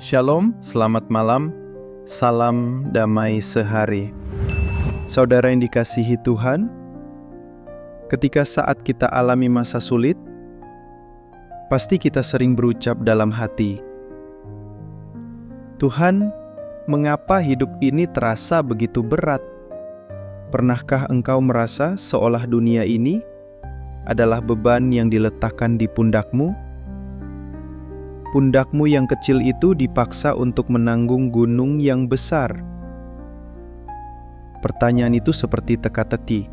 Shalom, selamat malam, salam damai sehari. Saudara yang dikasihi Tuhan, ketika saat kita alami masa sulit, pasti kita sering berucap dalam hati, Tuhan, mengapa hidup ini terasa begitu berat? Pernahkah engkau merasa seolah dunia ini adalah beban yang diletakkan di pundakmu? Pundakmu yang kecil itu dipaksa untuk menanggung gunung yang besar. Pertanyaan itu seperti teka-teki.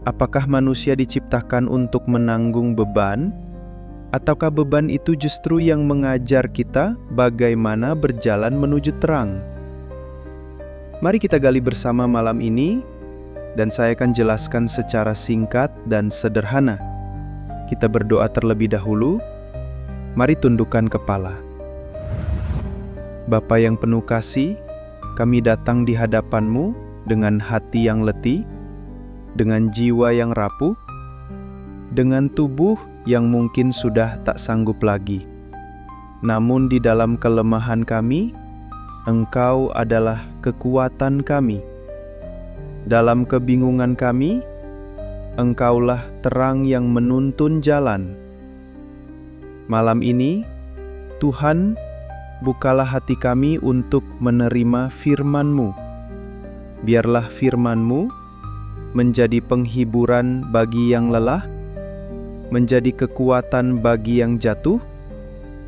Apakah manusia diciptakan untuk menanggung beban? Ataukah beban itu justru yang mengajar kita bagaimana berjalan menuju terang? Mari kita gali bersama malam ini, dan saya akan jelaskan secara singkat dan sederhana. Kita berdoa terlebih dahulu. Mari tundukkan kepala. Bapa yang penuh kasih, kami datang di hadapan-Mu dengan hati yang letih, dengan jiwa yang rapuh, dengan tubuh yang mungkin sudah tak sanggup lagi. Namun di dalam kelemahan kami, Engkau adalah kekuatan kami. Dalam kebingungan kami, Engkaulah terang yang menuntun jalan. Malam ini, Tuhan, bukalah hati kami untuk menerima firman-Mu. Biarlah firman-Mu menjadi penghiburan bagi yang lelah, menjadi kekuatan bagi yang jatuh,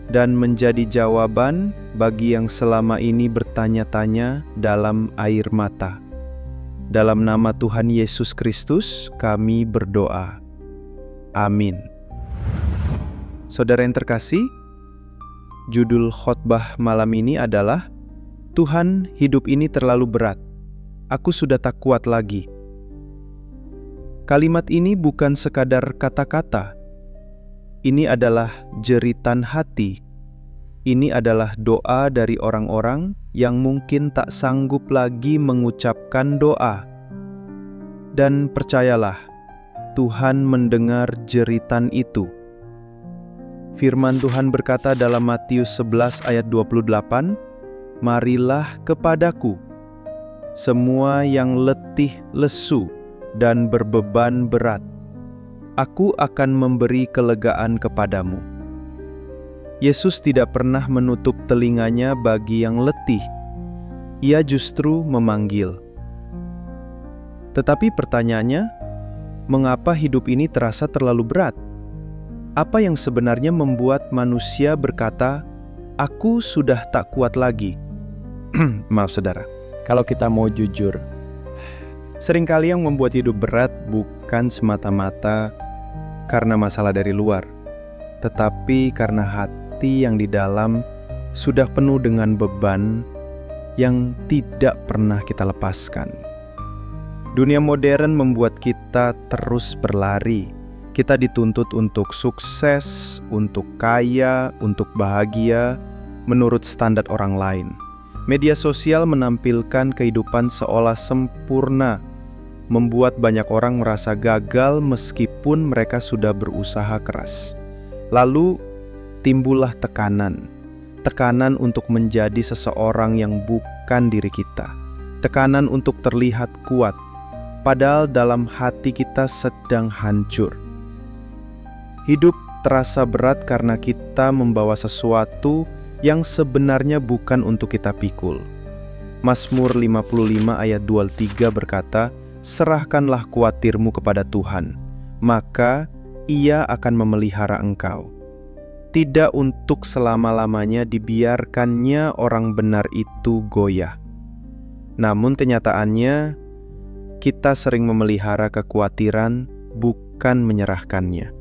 dan menjadi jawaban bagi yang selama ini bertanya-tanya dalam air mata. Dalam nama Tuhan Yesus Kristus, kami berdoa. Amin. Saudara yang terkasih, judul khotbah malam ini adalah Tuhan, hidup ini terlalu berat. Aku sudah tak kuat lagi. Kalimat ini bukan sekadar kata-kata. Ini adalah jeritan hati. Ini adalah doa dari orang-orang yang mungkin tak sanggup lagi mengucapkan doa. Dan percayalah, Tuhan mendengar jeritan itu. Firman Tuhan berkata dalam Matius 11 ayat 28, Marilah kepadaku, semua yang letih lesu dan berbeban berat. Aku akan memberi kelegaan kepadamu. Yesus tidak pernah menutup telinganya bagi yang letih. Ia justru memanggil. Tetapi pertanyaannya, mengapa hidup ini terasa terlalu berat? Apa yang sebenarnya membuat manusia berkata, aku sudah tak kuat lagi? Maaf saudara, kalau kita mau jujur, seringkali yang membuat hidup berat bukan semata-mata karena masalah dari luar, tetapi karena hati yang di dalam sudah penuh dengan beban yang tidak pernah kita lepaskan. Dunia modern membuat kita terus berlari. Kita dituntut untuk sukses, untuk kaya, untuk bahagia, menurut standar orang lain. Media sosial menampilkan kehidupan seolah sempurna, membuat banyak orang merasa gagal meskipun mereka sudah berusaha keras. Lalu timbullah tekanan untuk menjadi seseorang yang bukan diri kita, tekanan untuk terlihat kuat, padahal dalam hati kita sedang hancur. Hidup terasa berat karena kita membawa sesuatu yang sebenarnya bukan untuk kita pikul. Mazmur 55 ayat 23 berkata, serahkanlah kuatirmu kepada Tuhan, maka Ia akan memelihara engkau. Tidak untuk selama-lamanya dibiarkannya orang benar itu goyah. Namun kenyataannya, kita sering memelihara kekhawatiran, bukan menyerahkannya.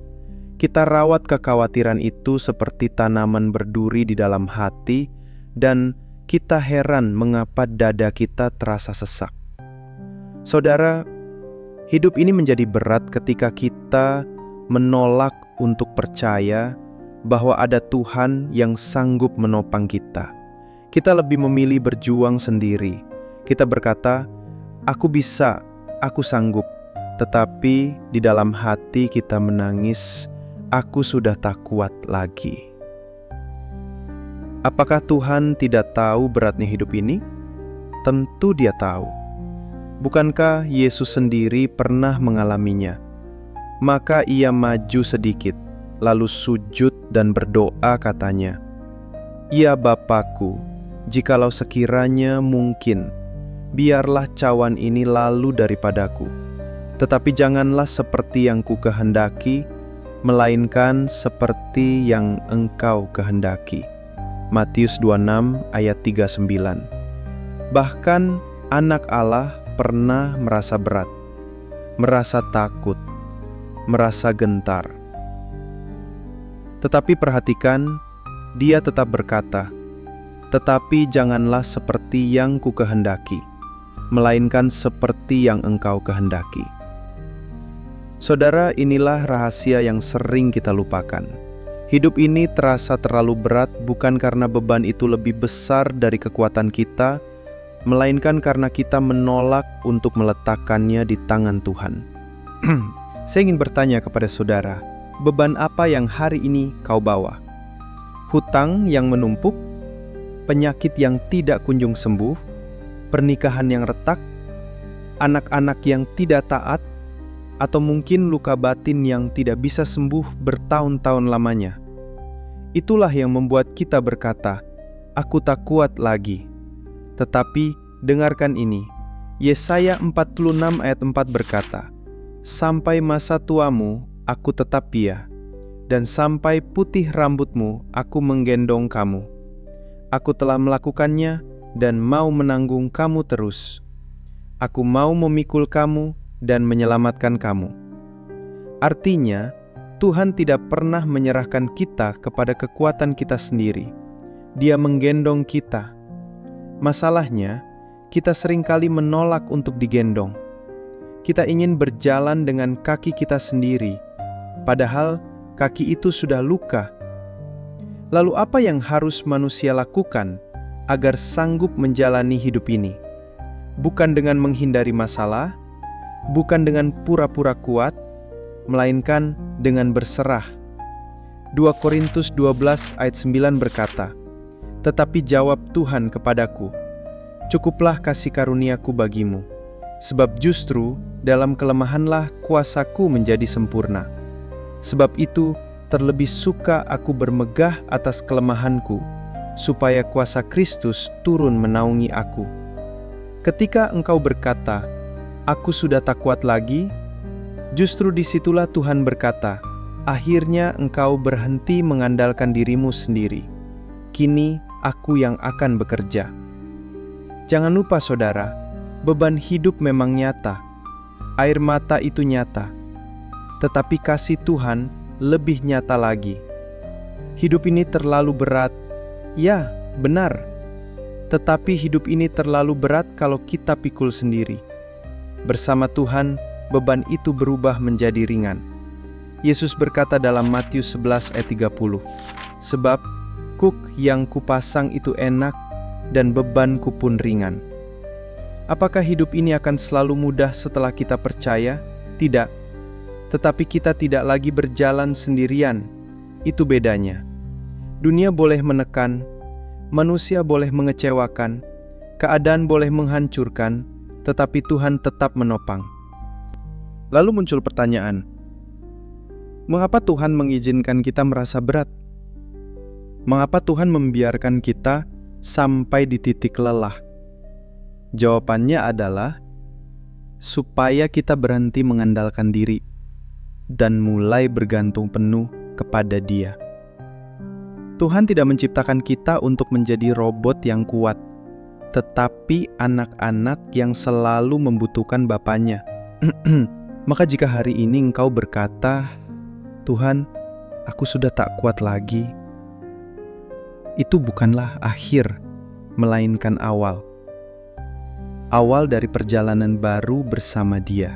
Kita rawat kekhawatiran itu seperti tanaman berduri di dalam hati, dan kita heran mengapa dada kita terasa sesak. Saudara, hidup ini menjadi berat ketika kita menolak untuk percaya bahwa ada Tuhan yang sanggup menopang kita. Kita lebih memilih berjuang sendiri. Kita berkata, aku bisa, aku sanggup. Tetapi di dalam hati kita menangis, aku sudah tak kuat lagi. Apakah Tuhan tidak tahu beratnya hidup ini? Tentu Dia tahu. Bukankah Yesus sendiri pernah mengalaminya? Maka Ia maju sedikit, lalu sujud dan berdoa katanya, "Ya Bapa-Ku, jikalau sekiranya mungkin, biarlah cawan ini lalu daripadaku. Tetapi janganlah seperti yang kukehendaki, melainkan seperti yang Engkau kehendaki." Matius 26 ayat 39. Bahkan anak Allah pernah merasa berat, merasa takut, merasa gentar. Tetapi perhatikan, Dia tetap berkata, "Tetapi janganlah seperti yang kukehendaki, melainkan seperti yang Engkau kehendaki." Saudara, inilah rahasia yang sering kita lupakan. Hidup ini terasa terlalu berat bukan karena beban itu lebih besar dari kekuatan kita, melainkan karena kita menolak untuk meletakkannya di tangan Tuhan. Saya ingin bertanya kepada saudara, beban apa yang hari ini kau bawa? Hutang yang menumpuk? Penyakit yang tidak kunjung sembuh? Pernikahan yang retak? Anak-anak yang tidak taat? Atau mungkin luka batin yang tidak bisa sembuh bertahun-tahun lamanya? Itulah yang membuat kita berkata, "Aku tak kuat lagi." Tetapi dengarkan ini, Yesaya 46 ayat 4 berkata, "Sampai masa tuamu aku tetap pia, dan sampai putih rambutmu aku menggendong kamu. Aku telah melakukannya dan mau menanggung kamu terus. Aku mau memikul kamu dan menyelamatkan kamu." Artinya, Tuhan tidak pernah menyerahkan kita kepada kekuatan kita sendiri. Dia menggendong kita. Masalahnya, kita seringkali menolak untuk digendong. Kita ingin berjalan dengan kaki kita sendiri, padahal kaki itu sudah luka. Lalu apa yang harus manusia lakukan agar sanggup menjalani hidup ini? Bukan dengan menghindari masalah, bukan dengan pura-pura kuat, melainkan dengan berserah. 2 Korintus 12 ayat 9 berkata, "Tetapi jawab Tuhan kepadaku, cukuplah kasih karuniaku bagimu, sebab justru dalam kelemahanlah kuasaku menjadi sempurna. Sebab itu terlebih suka aku bermegah atas kelemahanku, supaya kuasa Kristus turun menaungi aku." Ketika engkau berkata, "Aku sudah tak kuat lagi," justru disitulah Tuhan berkata, "Akhirnya engkau berhenti mengandalkan dirimu sendiri. Kini aku yang akan bekerja." Jangan lupa saudara, beban hidup memang nyata. Air mata itu nyata. Tetapi kasih Tuhan lebih nyata lagi. Hidup ini terlalu berat. Ya, benar. Tetapi hidup ini terlalu berat kalau kita pikul sendiri. Bersama Tuhan, beban itu berubah menjadi ringan. Yesus berkata dalam Matius 11 ayat 30, "Sebab kuk yang kupasang itu enak dan bebanku pun ringan." Apakah hidup ini akan selalu mudah setelah kita percaya? Tidak. Tetapi kita tidak lagi berjalan sendirian. Itu bedanya. Dunia boleh menekan, manusia boleh mengecewakan, keadaan boleh menghancurkan, tetapi Tuhan tetap menopang. Lalu muncul pertanyaan, mengapa Tuhan mengizinkan kita merasa berat? Mengapa Tuhan membiarkan kita sampai di titik lelah? Jawabannya adalah, supaya kita berhenti mengandalkan diri dan mulai bergantung penuh kepada Dia. Tuhan tidak menciptakan kita untuk menjadi robot yang kuat, tetapi anak-anak yang selalu membutuhkan Bapanya. Maka jika hari ini engkau berkata, "Tuhan, aku sudah tak kuat lagi," itu bukanlah akhir, melainkan awal. Awal dari perjalanan baru bersama Dia.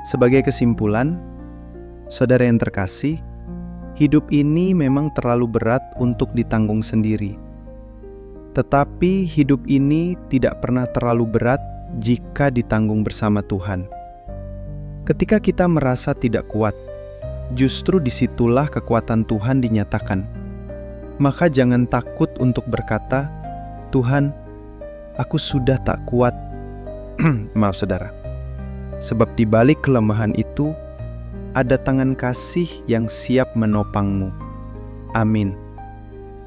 Sebagai kesimpulan, saudara yang terkasih, hidup ini memang terlalu berat untuk ditanggung sendiri. Tetapi hidup ini tidak pernah terlalu berat jika ditanggung bersama Tuhan. Ketika kita merasa tidak kuat, justru disitulah kekuatan Tuhan dinyatakan. Maka jangan takut untuk berkata, "Tuhan, aku sudah tak kuat." Maaf saudara. Sebab di balik kelemahan itu, ada tangan kasih yang siap menopangmu. Amin.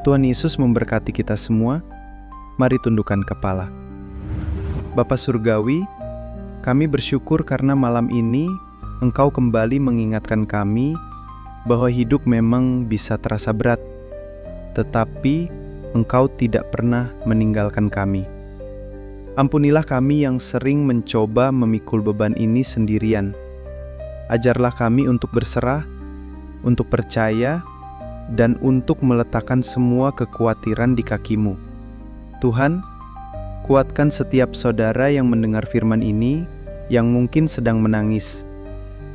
Tuhan Yesus memberkati kita semua. Mari tundukkan kepala. Bapa Surgawi, kami bersyukur karena malam ini Engkau kembali mengingatkan kami bahwa hidup memang bisa terasa berat, tetapi Engkau tidak pernah meninggalkan kami. Ampunilah kami yang sering mencoba memikul beban ini sendirian. Ajarlah kami untuk berserah, untuk percaya, dan untuk meletakkan semua kekhawatiran di kaki-Mu. Tuhan, kuatkan setiap saudara yang mendengar firman ini, yang mungkin sedang menangis,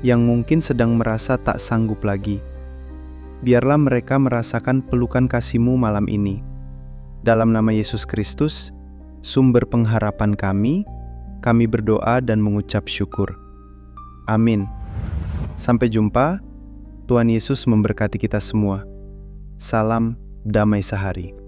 yang mungkin sedang merasa tak sanggup lagi. Biarlah mereka merasakan pelukan kasih-Mu malam ini. Dalam nama Yesus Kristus, sumber pengharapan kami berdoa dan mengucap syukur. Amin. Sampai jumpa. Tuhan Yesus memberkati kita semua. Salam damai sehari.